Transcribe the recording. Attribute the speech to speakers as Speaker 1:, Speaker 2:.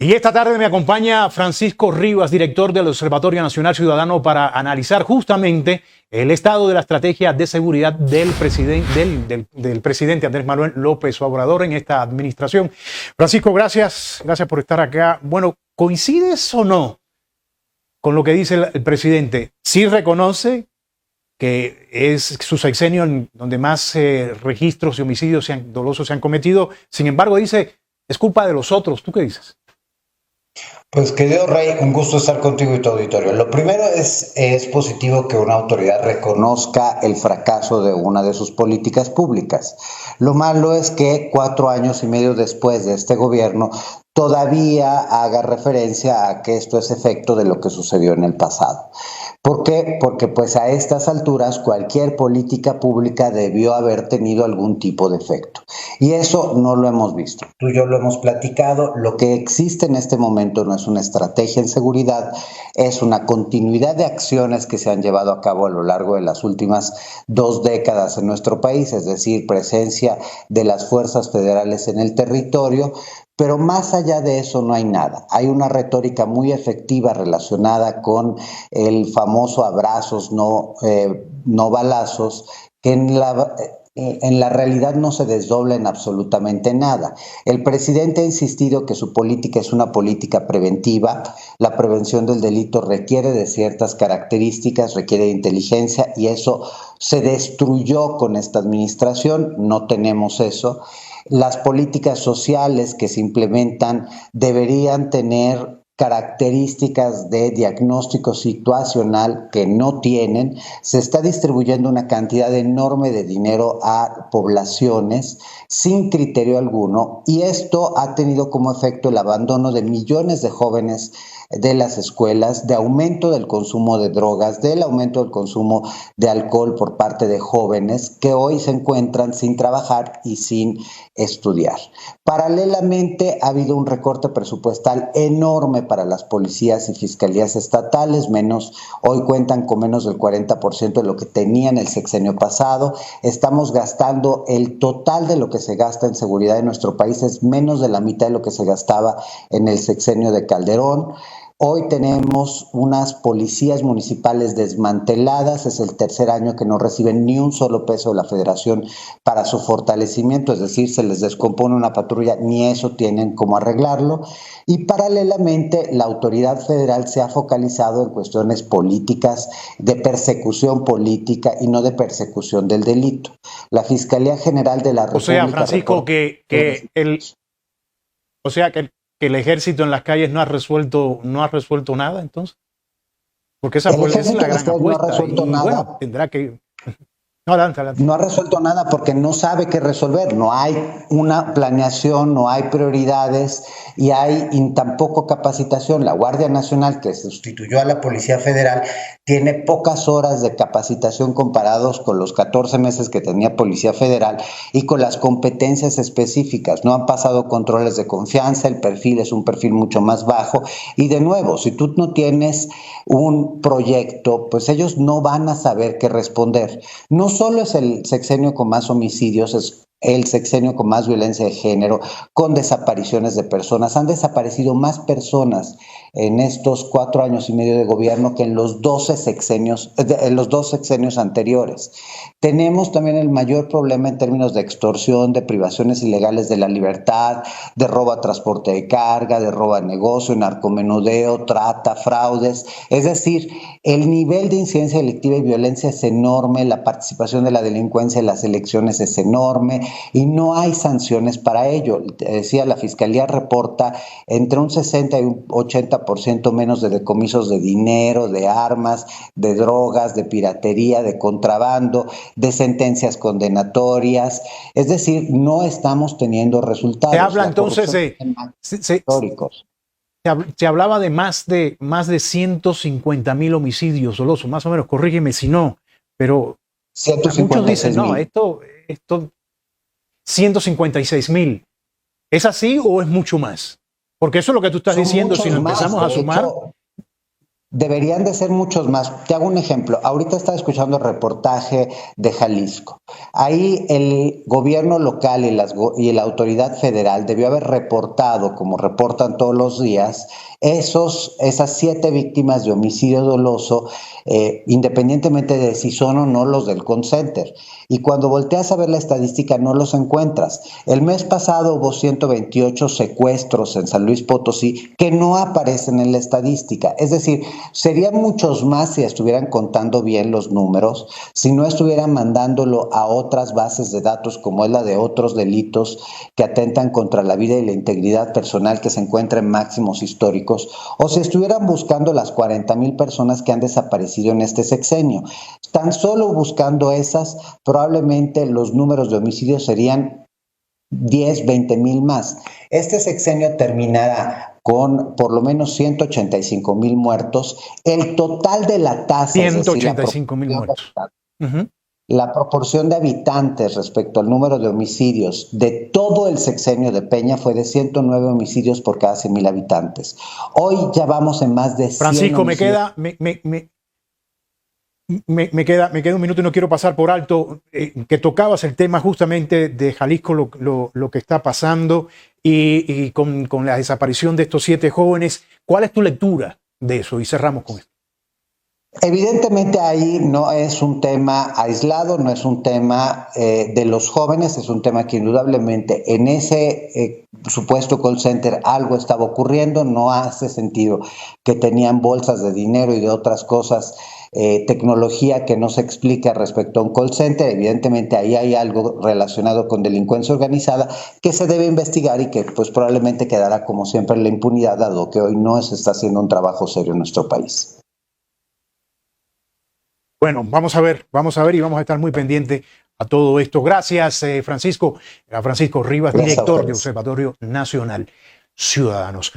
Speaker 1: Y esta tarde me acompaña Francisco Rivas, director del Observatorio Nacional Ciudadano, para analizar justamente el estado de la estrategia de seguridad del presidente Andrés Manuel López Obrador en esta administración. Francisco, gracias por estar acá. Bueno, ¿coincides o no con lo que dice el presidente? Sí reconoce que es su sexenio en donde más registros de homicidios dolosos se han cometido. Sin embargo, dice, es culpa de los otros. ¿Tú qué dices?
Speaker 2: Pues querido Rey, un gusto estar contigo y tu auditorio. Lo primero es positivo que una autoridad reconozca el fracaso de una de sus políticas públicas. Lo malo es que 4 años y medio después de este gobierno todavía haga referencia a que esto es efecto de lo que sucedió en el pasado. ¿Por qué? Porque pues a estas alturas cualquier política pública debió haber tenido algún tipo de efecto. Y eso no lo hemos visto. Tú y yo lo hemos platicado. Lo que existe en este momento no es una estrategia en seguridad, es una continuidad de acciones que se han llevado a cabo a lo largo de las últimas 2 décadas en nuestro país, es decir, presencia de las fuerzas federales en el territorio. Pero más allá de eso no hay nada. Hay una retórica muy efectiva relacionada con el famoso abrazos, no balazos, que en la realidad no se desdobla en absolutamente nada. El presidente ha insistido que su política es una política preventiva. La prevención del delito requiere de ciertas características, requiere de inteligencia, y eso se destruyó con esta administración. No tenemos eso. Las políticas sociales que se implementan deberían tener características de diagnóstico situacional que no tienen. Se está distribuyendo una cantidad enorme de dinero a poblaciones sin criterio alguno, y esto ha tenido como efecto el abandono de millones de jóvenes de las escuelas, de aumento del consumo de drogas, del aumento del consumo de alcohol por parte de jóvenes que hoy se encuentran sin trabajar y sin estudiar. Paralelamente ha habido un recorte presupuestal enorme para las policías y fiscalías estatales, hoy cuentan con menos del 40% de lo que tenían el sexenio pasado. Estamos gastando el total de lo que se gasta en seguridad en nuestro país, es menos de la mitad de lo que se gastaba en el sexenio de Calderón. Hoy tenemos unas policías municipales desmanteladas, es el 3er año que no reciben ni un solo peso de la Federación para su fortalecimiento, es decir, se les descompone una patrulla, ni eso tienen cómo arreglarlo. Y paralelamente la autoridad federal se ha focalizado en cuestiones políticas, de persecución política y no de persecución del delito. La Fiscalía General de la República...
Speaker 1: O sea, Francisco, que el ejército en las calles no ha resuelto nada, entonces. Porque esa es la gran apuesta.
Speaker 2: No ha resuelto nada.
Speaker 1: Bueno, tendrá que... No, adelante.
Speaker 2: No ha resuelto nada porque no sabe qué resolver. No hay una planeación, no hay prioridades y tampoco capacitación. La Guardia Nacional, que sustituyó a la Policía Federal, tiene pocas horas de capacitación comparados con los 14 meses que tenía Policía Federal y con las competencias específicas. No han pasado controles de confianza, el perfil es un perfil mucho más bajo. Y de nuevo, si tú no tienes un proyecto, pues ellos no van a saber qué responder. No solo es el sexenio con más homicidios, es el sexenio con más violencia de género, con desapariciones de personas. Han desaparecido más personas en estos 4 años y medio de gobierno que en los 2 sexenios anteriores. Tenemos también el mayor problema en términos de extorsión, de privaciones ilegales de la libertad, de robo a transporte de carga, de robo a negocio, narcomenudeo, trata, fraudes. Es decir, el nivel de incidencia delictiva y violencia es enorme, la participación de la delincuencia en las elecciones es enorme y no hay sanciones para ello. Te decía, la Fiscalía reporta entre un 60 y un 80% menos de decomisos de dinero, de armas, de drogas, de piratería, de contrabando, de sentencias condenatorias. Es decir, no estamos teniendo resultados.
Speaker 1: Se habla entonces históricos. Se hablaba de más de 150,000 homicidios dolosos, más o menos, corrígeme si no, pero muchos dicen, no, esto 156,000. ¿Es así o es mucho más? Porque eso es lo que tú estás diciendo, si nos empezamos a sumar.
Speaker 2: Deberían de ser muchos más. Te hago un ejemplo. Ahorita estaba escuchando el reportaje de Jalisco. Ahí el gobierno local y la autoridad federal debió haber reportado, como reportan todos los días, esas 7 víctimas de homicidio doloso, independientemente de si son o no los del call center. Y cuando volteas a ver la estadística no los encuentras. El mes pasado hubo 128 secuestros en San Luis Potosí que no aparecen en la estadística. Es decir, serían muchos más si estuvieran contando bien los números, si no estuvieran mandándolo a otras bases de datos como es la de otros delitos que atentan contra la vida y la integridad personal que se encuentran en máximos históricos, o si estuvieran buscando las 40,000 personas que han desaparecido en este sexenio. Tan solo buscando esas, probablemente los números de homicidios serían 10, 20,000 más. Este sexenio terminará con por lo menos 185,000 muertos. El total de la tasa,
Speaker 1: 185,000 muertos.
Speaker 2: La proporción de habitantes respecto al número de homicidios de todo el sexenio de Peña fue de 109 homicidios por cada 100,000 habitantes. Hoy ya vamos en más de 100
Speaker 1: Francisco,
Speaker 2: homicidios.
Speaker 1: Me queda un minuto y no quiero pasar por alto que tocabas el tema justamente de Jalisco, lo que está pasando y con la desaparición de estos 7 jóvenes. ¿Cuál es tu lectura de eso? Y cerramos con esto.
Speaker 2: Evidentemente ahí no es un tema aislado, no es un tema de los jóvenes, es un tema que indudablemente en ese supuesto call center algo estaba ocurriendo. No hace sentido que tenían bolsas de dinero y de otras cosas, tecnología que no se explica respecto a un call center. Evidentemente ahí hay algo relacionado con delincuencia organizada que se debe investigar y que pues probablemente quedará como siempre en la impunidad, dado que hoy no se está haciendo un trabajo serio en nuestro país.
Speaker 1: Bueno, vamos a ver y vamos a estar muy pendientes a todo esto. Gracias, Francisco. Era Francisco Rivas, director de Observatorio Nacional Ciudadanos.